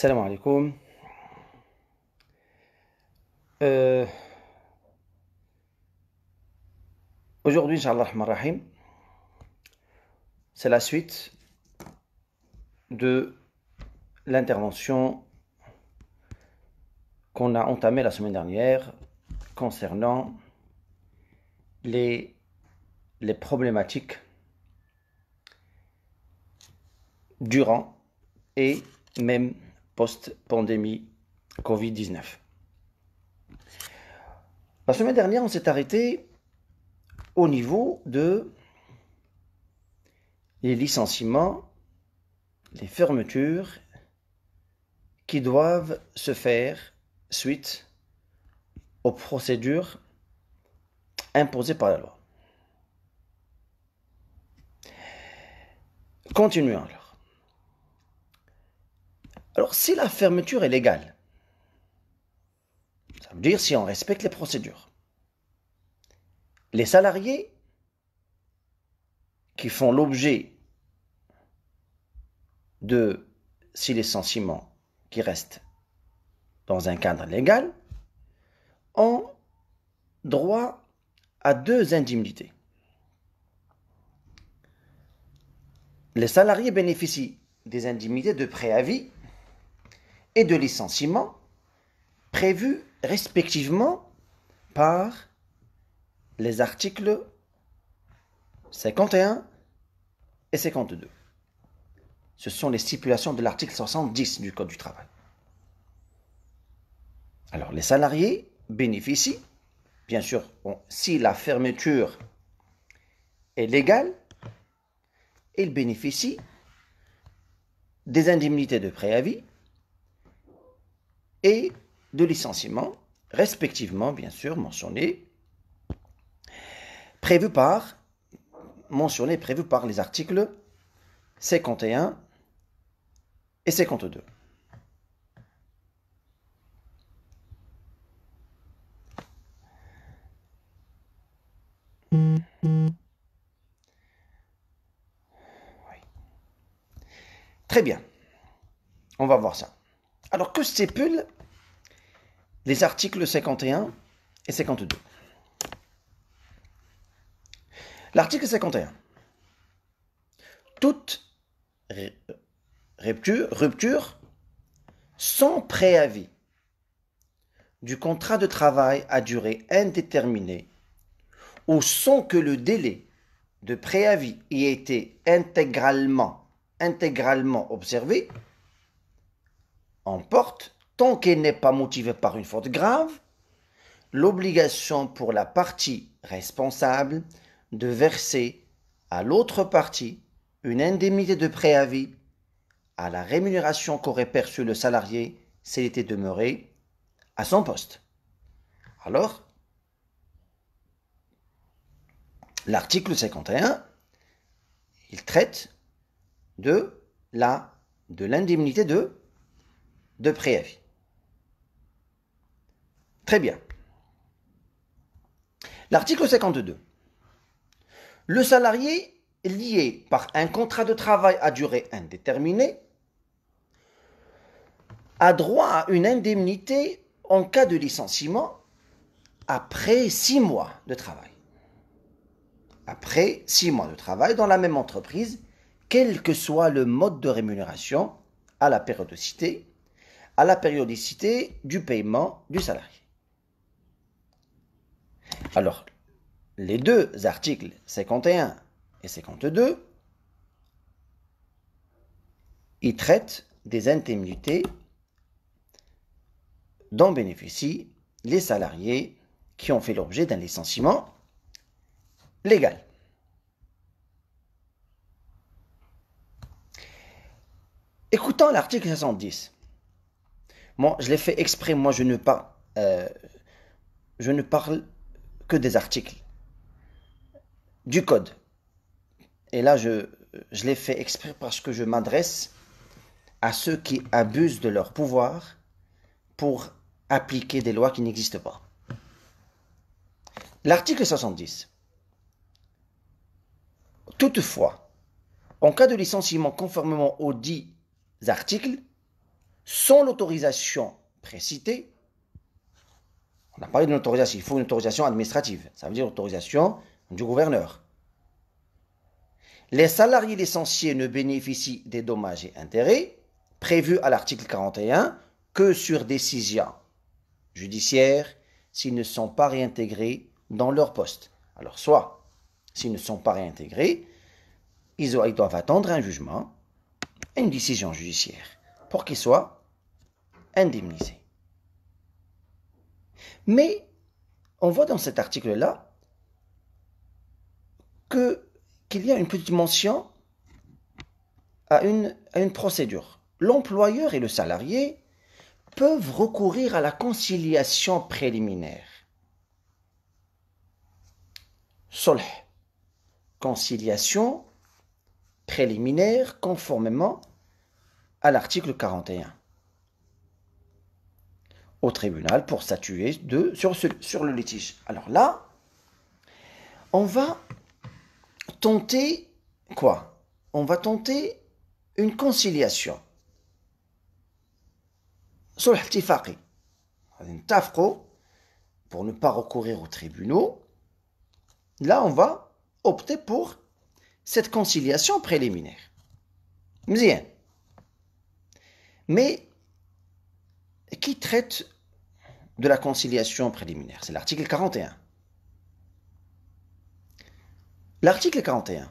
Salam alaikum. Euh, Aujourd'hui, Inch'Allah Rahman Rahim, c'est la suite de l'intervention qu'on a entamée la semaine dernière concernant les problématiques durant et même post-pandémie Covid-19. La semaine dernière, on s'est arrêté au niveau de les licenciements, les fermetures qui doivent se faire suite aux procédures imposées par la loi. Continuons alors. Alors, si la fermeture est légale, ça veut dire si on respecte les procédures. Les salariés qui font l'objet de ces licenciements qui restent dans un cadre légal ont droit à deux indemnités. Les salariés bénéficient des indemnités de préavis et de licenciement prévues respectivement par les articles 51 et 52. Ce sont les stipulations de l'article 70 du Code du travail. Alors, les salariés bénéficient, bien sûr, si la fermeture est légale, ils bénéficient des indemnités de préavis et de licenciement, respectivement, bien sûr, mentionnés prévus par les articles 51 et 52. Oui. Très bien. On va voir ça. Alors, que stipulent les articles 51 et 52? L'article 51. Toute rupture sans préavis du contrat de travail à durée indéterminée ou sans que le délai de préavis ait été intégralement observé emporte, tant qu'elle n'est pas motivée par une faute grave, l'obligation pour la partie responsable de verser à l'autre partie une indemnité de préavis à la rémunération qu'aurait perçue le salarié s'il était demeuré à son poste. Alors, l'article 51, il traite de l'indemnité de préavis. Très bien. L'article 52. Le salarié lié par un contrat de travail à durée indéterminée a droit à une indemnité en cas de licenciement après 6 mois de travail. Après 6 mois de travail dans la même entreprise, quel que soit le mode de rémunération, à la périodicité du paiement du salarié. Alors, les deux articles 51 et 52, ils traitent des indemnités dont bénéficient les salariés qui ont fait l'objet d'un licenciement légal. Écoutons l'article 70. Moi, je l'ai fait exprès, moi je ne parle que des articles du code. Et là, je l'ai fait exprès parce que je m'adresse à ceux qui abusent de leur pouvoir pour appliquer des lois qui n'existent pas. L'article 70. Toutefois, en cas de licenciement conformément aux dits articles, sans l'autorisation précitée. On a parlé d'une autorisation, il faut une autorisation administrative, ça veut dire l'autorisation du gouverneur. Les salariés licenciés ne bénéficient des dommages et intérêts prévus à l'article 41 que sur décision judiciaire s'ils ne sont pas réintégrés dans leur poste. Alors, soit, s'ils ne sont pas réintégrés, ils doivent attendre un jugement et une décision judiciaire pour qu'ils soient indemnisés. Mais, on voit dans cet article-là qu'il y a une petite mention à une procédure. L'employeur et le salarié peuvent recourir à la conciliation préliminaire. Solh, conciliation préliminaire conformément à l'article 41 au tribunal pour statuer sur le litige. Alors là, on va tenter quoi? On va tenter une conciliation. Sulh tifaqi. Pour ne pas recourir aux tribunaux. Là, on va opter pour cette conciliation préliminaire. Mzien. Mais qui traite de la conciliation préliminaire? C'est l'article 41. L'article 41.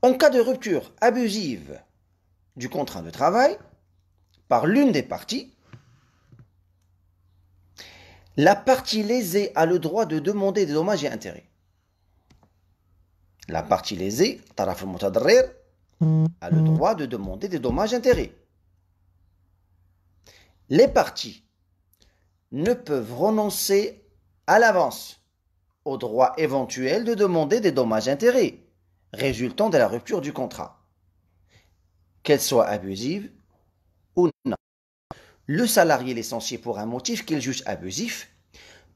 En cas de rupture abusive du contrat de travail par l'une des parties, la partie lésée a le droit de demander des dommages et intérêts. La partie lésée, taraf al-mutadarrir, a le droit de demander des dommages et intérêts. Les parties ne peuvent renoncer à l'avance au droit éventuel de demander des dommages et intérêts résultant de la rupture du contrat, qu'elle soit abusive ou non. Le salarié licencié pour un motif qu'il juge abusif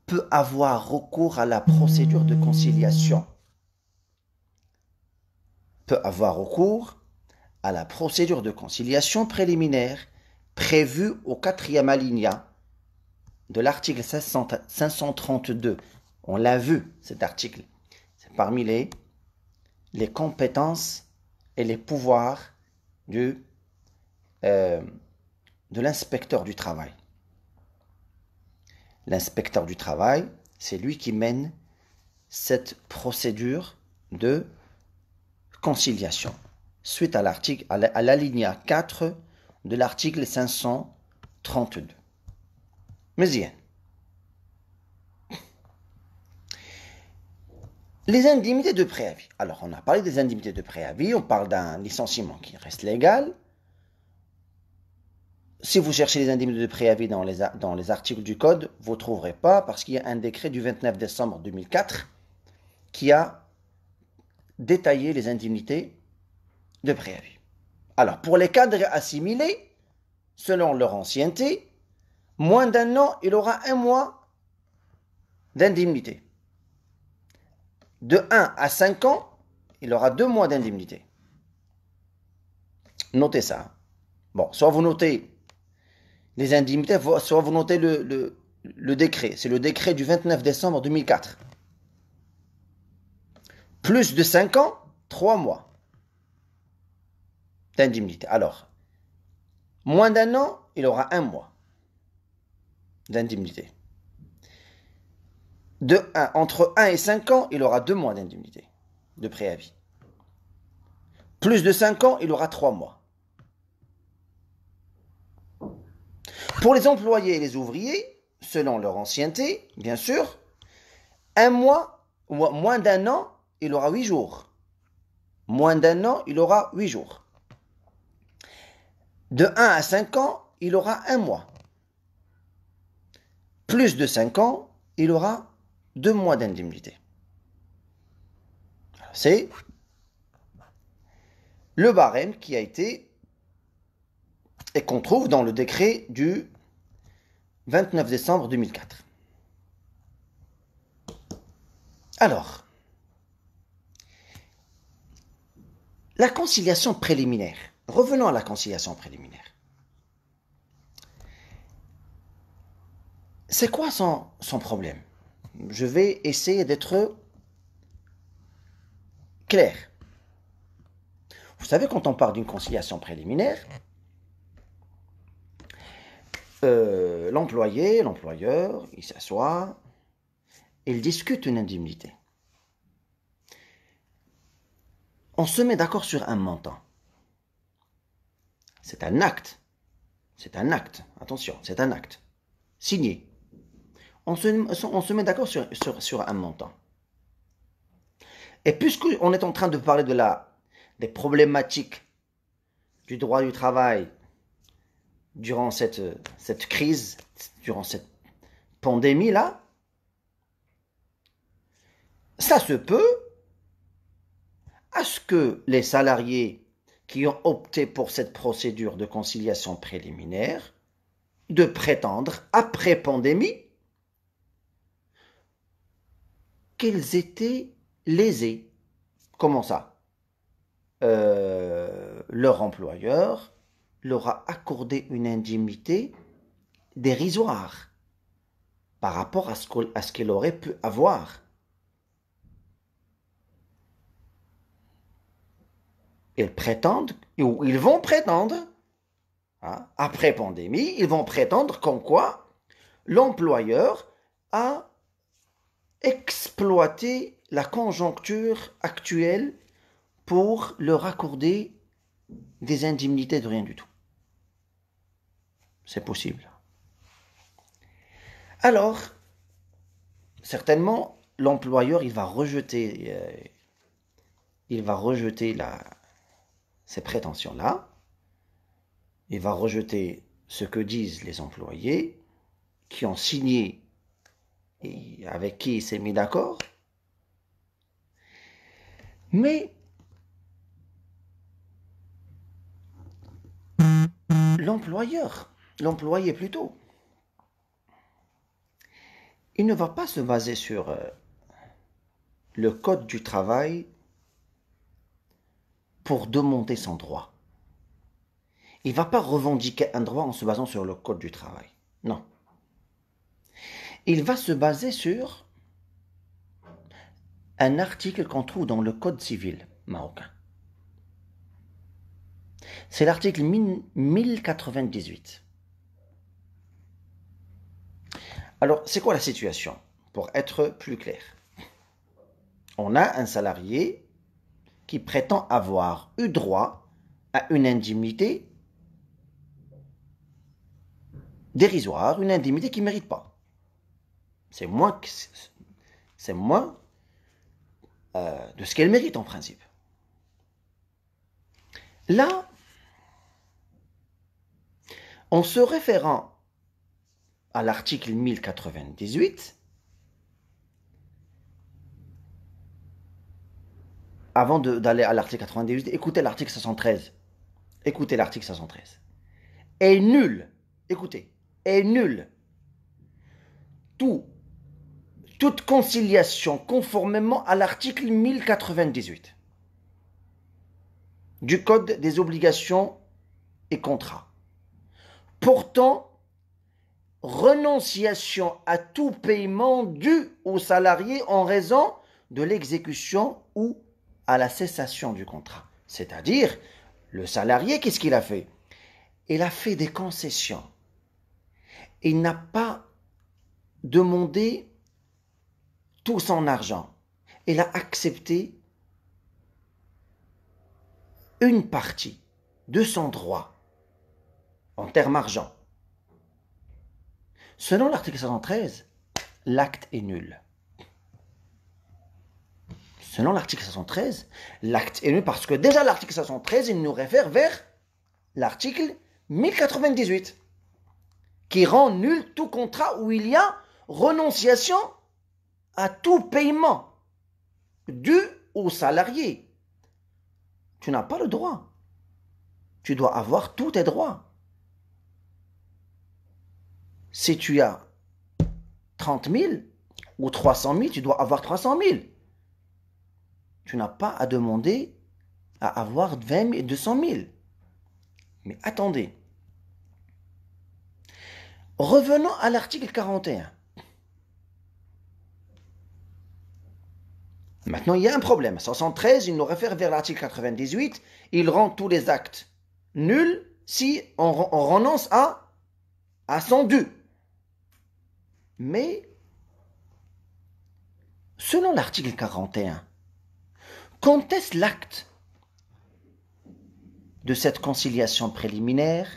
peut avoir recours à la procédure de conciliation. Préliminaire prévue au 4e alinéa de l'article 532. On l'a vu, cet article. C'est parmi les compétences et les pouvoirs de l'inspecteur du travail. L'inspecteur du travail, c'est lui qui mène cette procédure de conciliation suite à l'alinéa 4 de l'article 532. Mais les indemnités de préavis. Alors, on a parlé des indemnités de préavis, on parle d'un licenciement qui reste légal. Si vous cherchez les indemnités de préavis dans les articles du Code, vous ne trouverez pas parce qu'il y a un décret du 29 décembre 2004 qui a détaillé les indemnités de préavis. Alors, pour les cadres assimilés, selon leur ancienneté, moins d'1 an, il aura 1 mois d'indemnité. De 1 à 5 ans, il aura 2 mois d'indemnité. Notez ça. Bon, soit vous notez les indemnités, soit vous notez le décret. C'est le décret du 29 décembre 2004. Plus de 5 ans, 3 mois d'indemnité. Alors, moins d'1 an, il aura 1 mois d'indemnité. Entre 1 et 5 ans, il aura 2 mois d'indemnité de préavis. Plus de 5 ans, il aura 3 mois. Pour les employés et les ouvriers, selon leur ancienneté, bien sûr, 1 mois ou moins d'1 an, il aura 8 jours. Moins d'1 an, il aura 8 jours. De 1 à 5 ans, il aura 1 mois. Plus de 5 ans, il aura 2 mois d'indemnité. C'est le barème qui a été et qu'on trouve dans le décret du 29 décembre 2004. Alors, la conciliation préliminaire, revenons à la conciliation préliminaire. C'est quoi son problème? Je vais essayer d'être clair. Vous savez, quand on parle d'une conciliation préliminaire, l'employé, l'employeur, il s'assoit, il discute une indemnité. On se met d'accord sur un montant. C'est un acte. C'est un acte. Attention, c'est un acte. Signé. On se met d'accord sur un montant. Et puisqu'on est en train de parler des problématiques du droit du travail durant cette crise, durant cette pandémie-là, ça se peut à ce que les salariés qui ont opté pour cette procédure de conciliation préliminaire de prétendre, après pandémie, qu'ils étaient lésés. Comment ça? Leur employeur leur a accordé une indemnité dérisoire par rapport à ce qu'elle aurait pu avoir. Ils prétendent, ou ils vont prétendre, après pandémie, ils vont prétendre comme quoi l'employeur a exploité la conjoncture actuelle pour leur accorder des indemnités de rien du tout. C'est possible. Alors, certainement, l'employeur, il va rejeter ces prétentions-là. Il va rejeter ce que disent les employés qui ont signé et avec qui il s'est mis d'accord. Mais l'employé plutôt, il ne va pas se baser sur le code du travail pour demander son droit. Il ne va pas revendiquer un droit en se basant sur le code du travail. Non. Il va se baser sur un article qu'on trouve dans le code civil marocain. C'est l'article 1098. Alors, c'est quoi la situation? Pour être plus clair, on a un salarié qui prétend avoir eu droit à une indemnité dérisoire, une indemnité qu'il ne mérite pas. C'est moins de ce qu'elle mérite en principe. Là, en se référant à l'article 1098, avant d'aller à l'article 98, écoutez l'article 513. Écoutez l'article 513. Est nul, écoutez, est nul toute conciliation conformément à l'article 1098 du Code des obligations et contrats. Pourtant, renonciation à tout paiement dû au salarié en raison de l'exécution ou à la cessation du contrat. C'est-à-dire, le salarié, qu'est-ce qu'il a fait? Il a fait des concessions. Il n'a pas demandé tout son argent. Il a accepté une partie de son droit en termes argent. Selon l'article 513, l'acte est nul. Selon l'article 513, l'acte est nul parce que déjà l'article 513, il nous réfère vers l'article 1098 qui rend nul tout contrat où il y a renonciation à tout paiement dû au salarié. Tu n'as pas le droit. Tu dois avoir tous tes droits. Si tu as 30 000 ou 300 000, tu dois avoir 300 000. Tu n'as pas à demander à avoir 20 000 et 200 000. Mais attendez. Revenons à l'article 41. Maintenant, il y a un problème. 73, il nous réfère vers l'article 98. Il rend tous les actes nuls si on renonce à son dû. Mais, selon l'article 41, quand est-ce l'acte de cette conciliation préliminaire,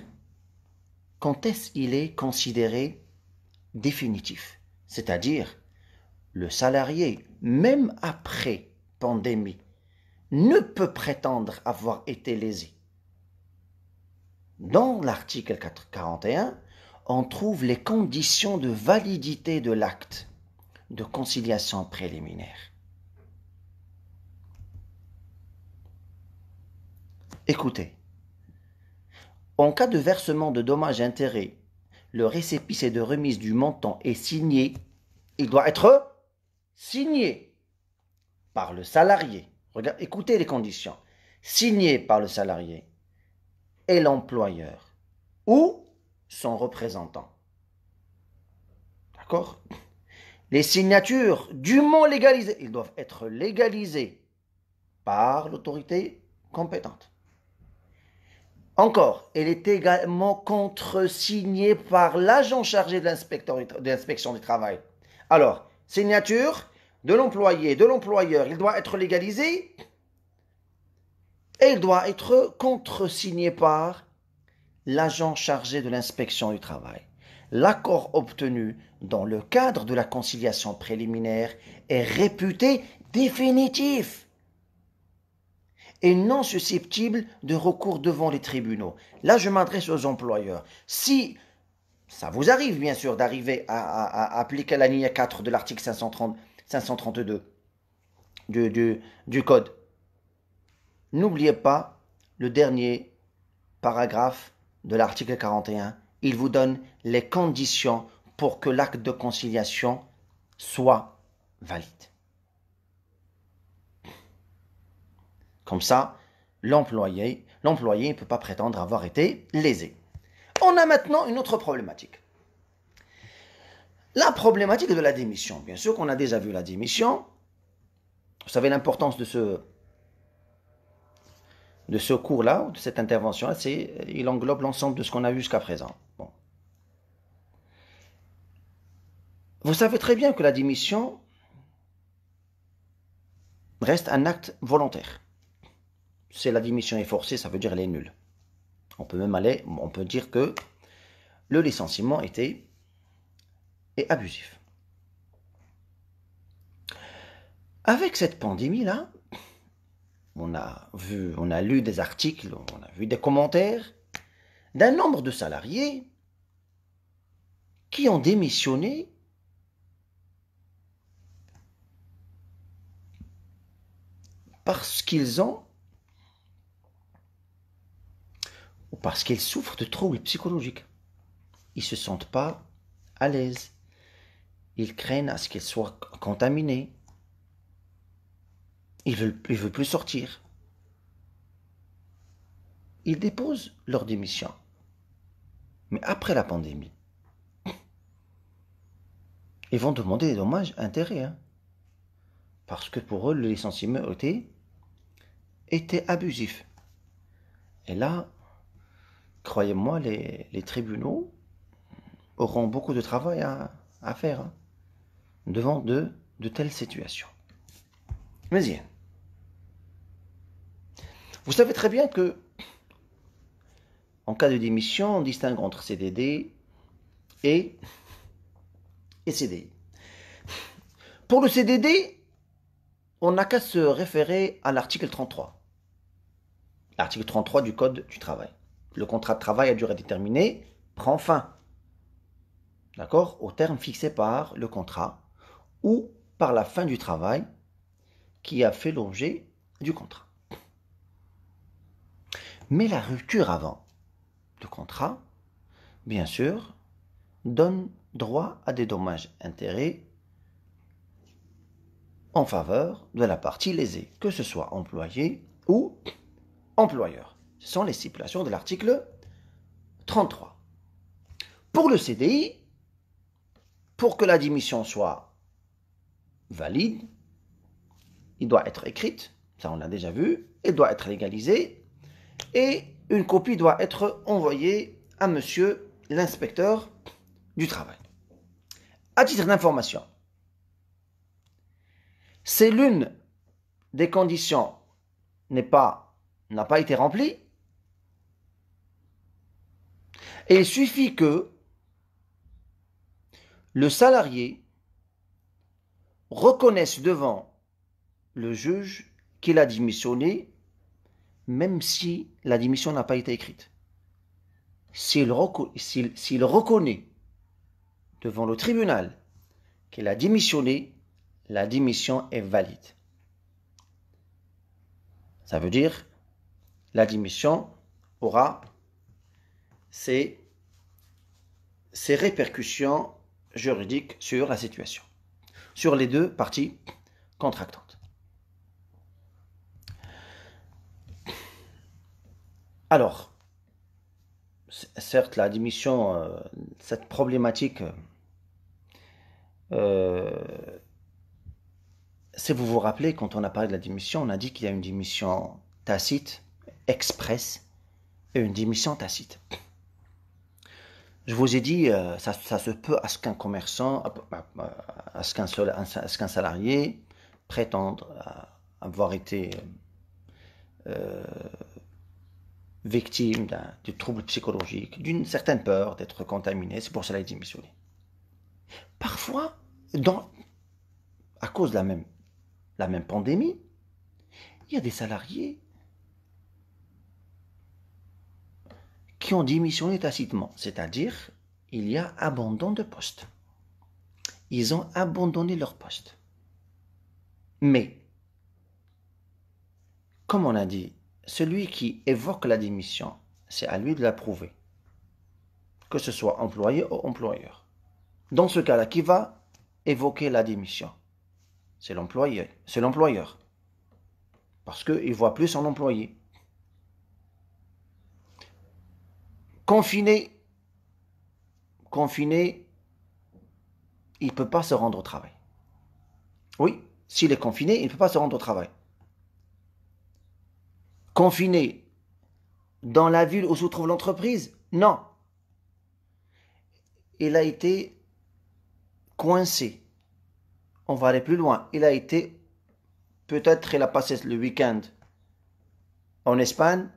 quand est-ce qu'il est considéré définitif? C'est-à-dire, le salarié, même après pandémie, ne peut prétendre avoir été lésé. Dans l'article 41, on trouve les conditions de validité de l'acte de conciliation préliminaire. Écoutez, en cas de versement de dommages-intérêts, le récépissé de remise du montant est signé, il doit être signé par le salarié. Regarde, écoutez les conditions. Signé par le salarié et l'employeur ou son représentant. D'accord? Les signatures dûment légalisées, ils doivent être légalisées par l'autorité compétente. Encore, elle est également contresignée par l'agent chargé de l'inspection du travail. Alors, signature de l'employé, de l'employeur, il doit être légalisé et il doit être contresigné par l'agent chargé de l'inspection du travail. L'accord obtenu dans le cadre de la conciliation préliminaire est réputé définitif et non susceptible de recours devant les tribunaux. Là, je m'adresse aux employeurs. Si ça vous arrive, bien sûr, d'arriver à appliquer la ligne 4 de l'article 532 du Code, n'oubliez pas le dernier paragraphe de l'article 41. Il vous donne les conditions pour que l'acte de conciliation soit valide. Comme ça, l'employé ne peut pas prétendre avoir été lésé. On a maintenant une autre problématique. La problématique de la démission. Bien sûr qu'on a déjà vu la démission. Vous savez l'importance de ce cours-là, de cette intervention-là, il englobe l'ensemble de ce qu'on a vu jusqu'à présent. Bon. Vous savez très bien que la démission reste un acte volontaire. Si la démission est forcée, ça veut dire qu'elle est nulle. On peut dire que le licenciement est abusif. Avec cette pandémie-là, on a lu des articles, on a vu des commentaires d'un nombre de salariés qui ont démissionné parce qu'ils souffrent de troubles psychologiques. Ils ne se sentent pas à l'aise. Ils craignent à ce qu'ils soient contaminés. Ils veulent plus sortir. Ils déposent leur démission. Mais après la pandémie, ils vont demander des dommages intérêts. Hein, parce que pour eux, le licenciement était abusif. Et là, croyez-moi, les tribunaux auront beaucoup de travail à faire hein, devant de telles situations. Mais bien. Vous savez très bien que, en cas de démission, on distingue entre CDD et CDI. Pour le CDD, on n'a qu'à se référer à l'article 33. L'article 33 du Code du travail. Le contrat de travail à durée déterminée prend fin. D'accord? Au terme fixé par le contrat ou par la fin du travail qui a fait l'objet du contrat. Mais la rupture avant le contrat, bien sûr, donne droit à des dommages-intérêts en faveur de la partie lésée, que ce soit employé ou employeur. Ce sont les stipulations de l'article 33. Pour le CDI, pour que la démission soit valide, il doit être écrite, ça on l'a déjà vu, elle doit être légalisée, et une copie doit être envoyée à monsieur l'inspecteur du travail. À titre d'information, c'est l'une des conditions n'a pas été remplie, et il suffit que le salarié reconnaisse devant le juge qu'il a démissionné, même si la démission n'a pas été écrite. S'il reconnaît devant le tribunal qu'il a démissionné, la démission est valide. Ça veut dire la démission aura ses répercussions juridiques sur la situation, sur les deux parties contractantes. Alors, certes, la démission, cette problématique, si vous vous rappelez, quand on a parlé de la démission, on a dit qu'il y a une démission tacite, express, et une démission tacite. Je vous ai dit, ça se peut à ce qu'un commerçant, à ce qu'un salarié prétende avoir été victime de troubles psychologiques, d'une certaine peur d'être contaminé, c'est pour cela qu'il est démissionné. Parfois, à cause de la même pandémie, il y a des salariés qui ont démissionné tacitement, c'est-à-dire il y a abandon de poste. Ils ont abandonné leur poste. Mais, comme on a dit, celui qui évoque la démission, c'est à lui de la prouver, que ce soit employé ou employeur. Dans ce cas-là, qui va évoquer la démission? C'est l'employeur, parce qu'il voit plus son employé. Confiné, il ne peut pas se rendre au travail. Oui, s'il est confiné, il ne peut pas se rendre au travail. Confiné dans la ville où se trouve l'entreprise? Non. Il a été coincé. On va aller plus loin. Peut-être il a passé le week-end en Espagne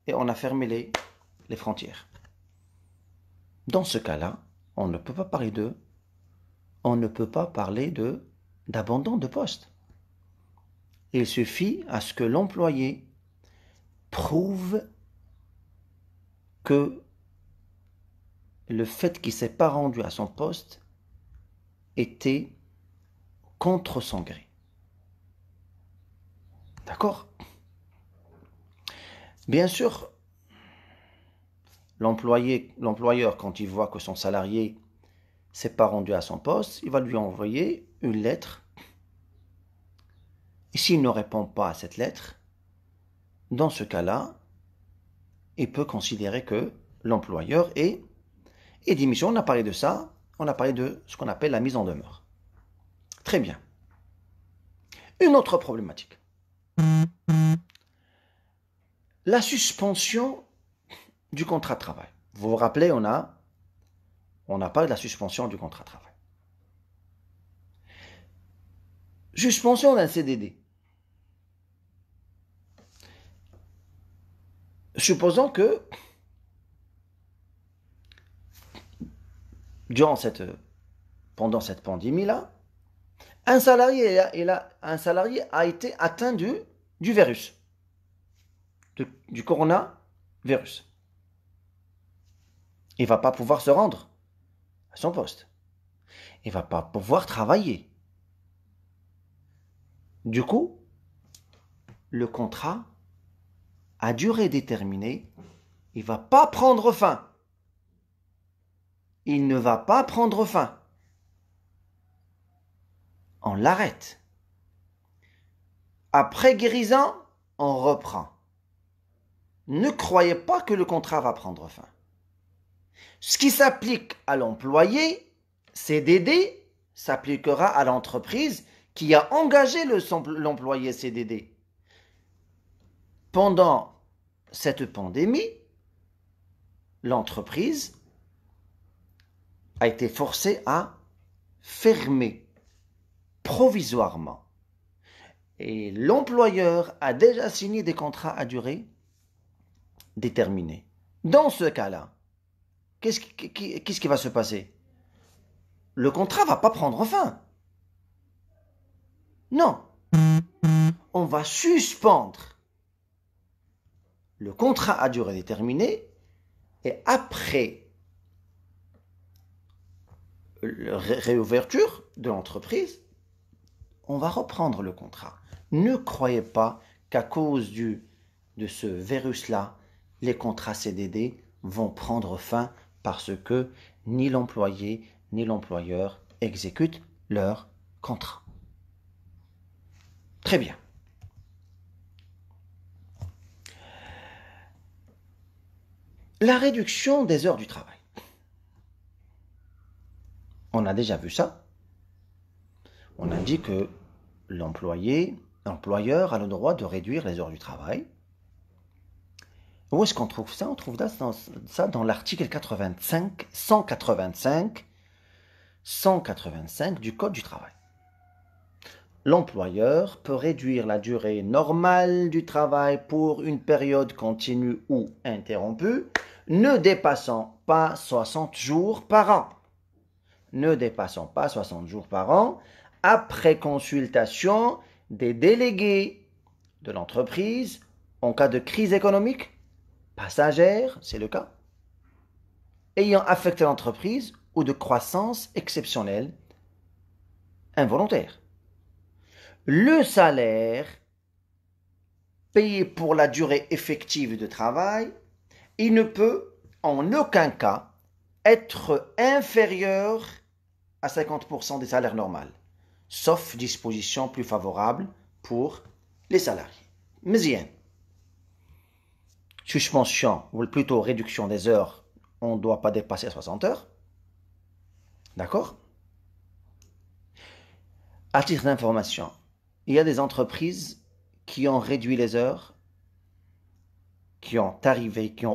et on a fermé les frontières. Dans ce cas-là, on ne peut pas parler d'abandon de poste. Il suffit à ce que l'employé prouve que le fait qu'il ne s'est pas rendu à son poste était contre son gré. D'accord? Bien sûr, l'employeur, quand il voit que son salarié ne s'est pas rendu à son poste, il va lui envoyer une lettre. Et s'il ne répond pas à cette lettre, dans ce cas-là, il peut considérer que l'employeur est démission. On a parlé de ça, on a parlé de ce qu'on appelle la mise en demeure. Très bien. Une autre problématique. La suspension du contrat de travail. Vous vous rappelez, on a parlé de la suspension du contrat de travail. Suspension d'un CDD. Supposons que pendant cette pandémie-là, un salarié a été atteint du virus, du coronavirus. Il ne va pas pouvoir se rendre à son poste. Il ne va pas pouvoir travailler. Du coup, le contrat à durée déterminée, il ne va pas prendre fin. Il ne va pas prendre fin. On l'arrête. Après guérison, on reprend. Ne croyez pas que le contrat va prendre fin. Ce qui s'applique à l'employé, CDD, s'appliquera à l'entreprise qui a engagé l'employé CDD. Pendant cette pandémie, l'entreprise a été forcée à fermer provisoirement. Et l'employeur a déjà signé des contrats à durée déterminée. Dans ce cas-là, qu'est-ce qui va se passer? Le contrat ne va pas prendre fin. Non. On va suspendre le contrat à durée déterminée et après la réouverture de l'entreprise, on va reprendre le contrat. Ne croyez pas qu'à cause de ce virus-là, les contrats CDD vont prendre fin parce que ni l'employé ni l'employeur exécutent leur contrat. Très bien. La réduction des heures du travail. On a déjà vu ça. On a dit que l'employeur a le droit de réduire les heures du travail. Où est-ce qu'on trouve ça? On trouve ça dans l'article 185 du Code du travail. L'employeur peut réduire la durée normale du travail pour une période continue ou interrompue, ne dépassant pas 60 jours par an. Ne dépassant pas 60 jours par an, après consultation des délégués de l'entreprise en cas de crise économique, passagère, c'est le cas, ayant affecté l'entreprise ou de croissance exceptionnelle involontaire. Le salaire payé pour la durée effective de travail, il ne peut en aucun cas être inférieur à 50% des salaires normaux, sauf disposition plus favorable pour les salariés. Mzien. Suspension, ou plutôt réduction des heures, on ne doit pas dépasser 60 heures. D'accord? À titre d'information, il y a des entreprises qui ont réduit les heures, qui ont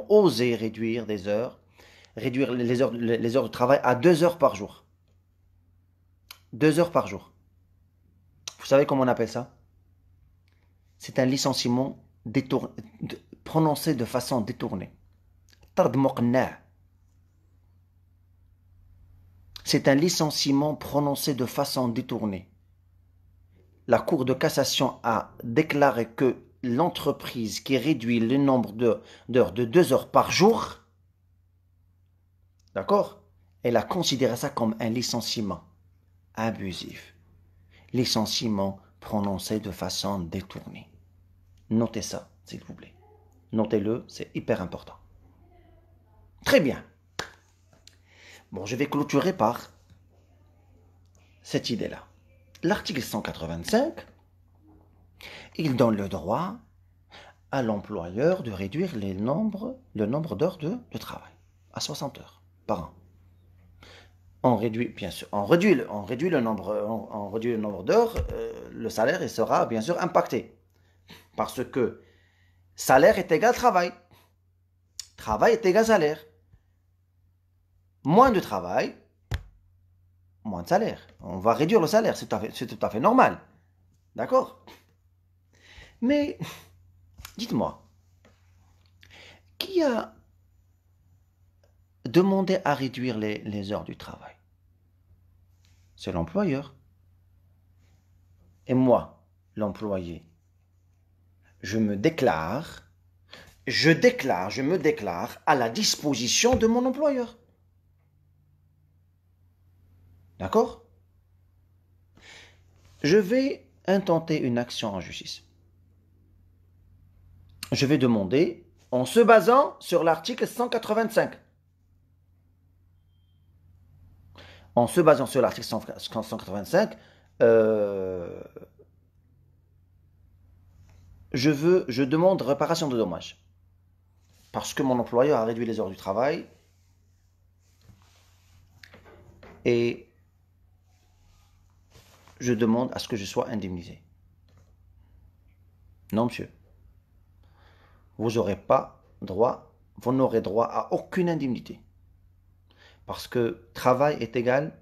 osé réduire les heures de travail à 2 heures par jour. 2 heures par jour. Vous savez comment on appelle ça? C'est un licenciement prononcé de façon détournée. C'est un licenciement prononcé de façon détournée. La Cour de cassation a déclaré que l'entreprise qui réduit le nombre d'heures de 2 heures par jour, d'accord, elle a considéré ça comme un licenciement abusif. Licenciement prononcé de façon détournée. Notez ça, s'il vous plaît. Notez-le, c'est hyper important. Très bien. Bon, je vais clôturer par cette idée-là. L'article 185, il donne le droit à l'employeur de réduire le nombre d'heures de travail à 60 heures par an. On réduit le nombre d'heures, le salaire il sera bien sûr impacté. Parce que salaire est égal travail. Travail est égal salaire. Moins de travail, moins de salaire. On va réduire le salaire, c'est tout à fait normal. D'accord? Mais, dites-moi, qui a demandé à réduire les heures du travail? C'est l'employeur. Et moi, l'employé, je me déclare à la disposition de mon employeur. D'accord? Je vais intenter une action en justice. Je vais demander, en se basant sur l'article 185. En se basant sur l'article 185, je demande réparation de dommages. Parce que mon employeur a réduit les heures du travail et je demande à ce que je sois indemnisé. Non, monsieur. Vous n'aurez pas droit, vous n'aurez droit à aucune indemnité. Parce que travail est égal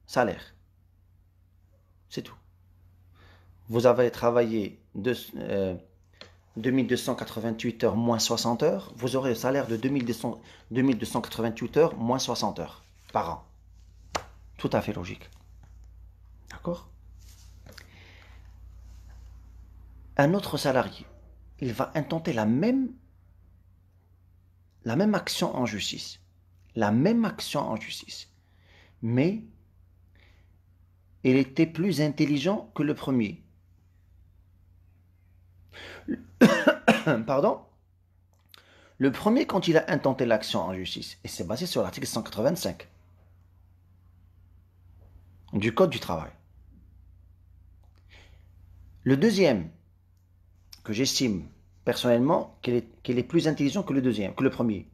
salaire. C'est tout. Vous avez travaillé 2288 heures moins 60 heures, vous aurez le salaire de 2288 heures moins 60 heures par an. Tout à fait logique. D'accord? Un autre salarié, il va intenter la même action en justice. La même action en justice. Mais il était plus intelligent que le premier. Pardon? Le premier, quand il a intenté l'action en justice, et c'est basé sur l'article 185 du Code du travail. Le deuxième, que j'estime personnellement qu'il est plus intelligent que le premier,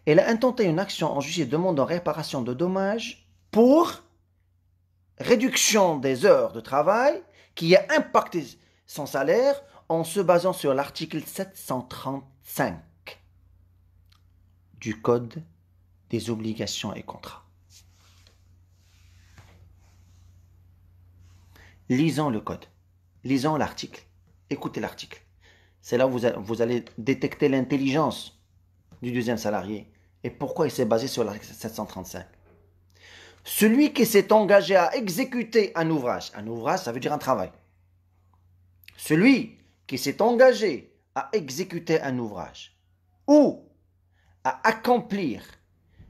il a intenté une action en justice demandant réparation de dommages pour réduction des heures de travail qui a impacté son salaire en se basant sur l'article 735 du Code des obligations et contrats. Lisons le code, lisons l'article, écoutez l'article. C'est là où vous allez détecter l'intelligence du deuxième salarié et pourquoi il s'est basé sur l'article 735. Celui qui s'est engagé à exécuter un ouvrage ça veut dire un travail. Celui qui s'est engagé à exécuter un ouvrage ou à accomplir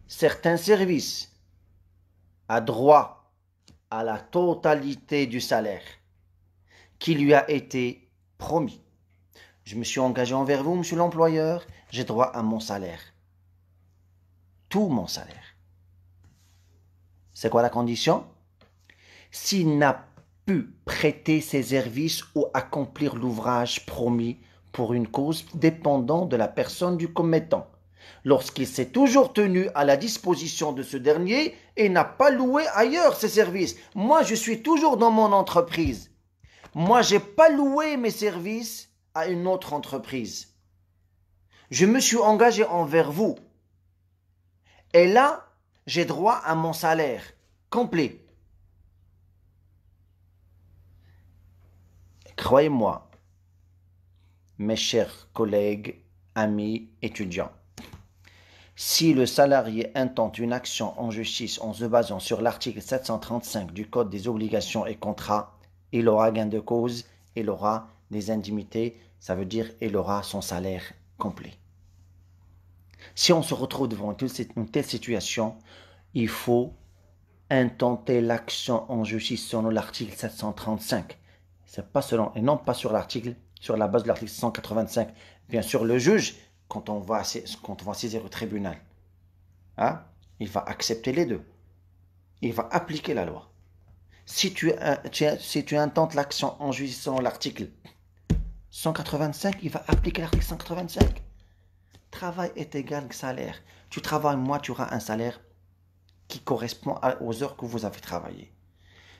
certains services a droit à la totalité du salaire qui lui a été promis. Je me suis engagé envers vous, monsieur l'employeur, j'ai droit à mon salaire. Tout mon salaire. C'est quoi la condition? S'il n'a pu prêter ses services ou accomplir l'ouvrage promis pour une cause dépendant de la personne du commettant, lorsqu'il s'est toujours tenu à la disposition de ce dernier et n'a pas loué ailleurs ses services. Moi, je suis toujours dans mon entreprise. Moi, je n'ai pas loué mes services à une autre entreprise. Je me suis engagé envers vous. Et là, j'ai droit à mon salaire complet. Croyez-moi, mes chers collègues, amis, étudiants, si le salarié intente une action en justice en se basant sur l'article 735 du Code des obligations et contrats, il aura gain de cause, il aura des indemnités, ça veut dire il aura son salaire complet. Si on se retrouve devant une telle situation, il faut intenter l'action en justice selon l'article 735. C'est pas selon, et non pas sur la base de l'article 185. Bien sûr, le juge, quand on va saisir au tribunal, hein, il va accepter les deux. Il va appliquer la loi. Si tu intentes l'action en justice selon l'article 185, il va appliquer l'article 185. Travail est égal que salaire. Tu travailles, moi, tu auras un salaire qui correspond aux heures que vous avez travaillées.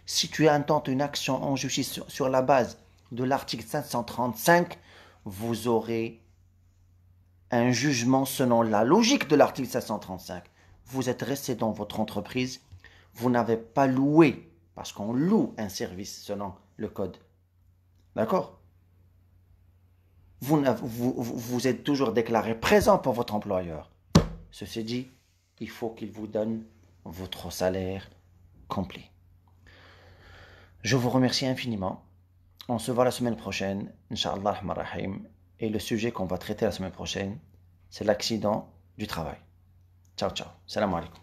Si tu intentes une action en justice sur la base de l'article 535, vous aurez un jugement selon la logique de l'article 535. Vous êtes resté dans votre entreprise, vous n'avez pas loué, parce qu'on loue un service selon le code. D'accord? Vous êtes toujours déclaré présent pour votre employeur. Ceci dit, il faut qu'il vous donne votre salaire complet. Je vous remercie infiniment. On se voit la semaine prochaine, Inch'Allah Rahim. Et le sujet qu'on va traiter la semaine prochaine, c'est l'accident du travail. Ciao, ciao. Salam alaikum.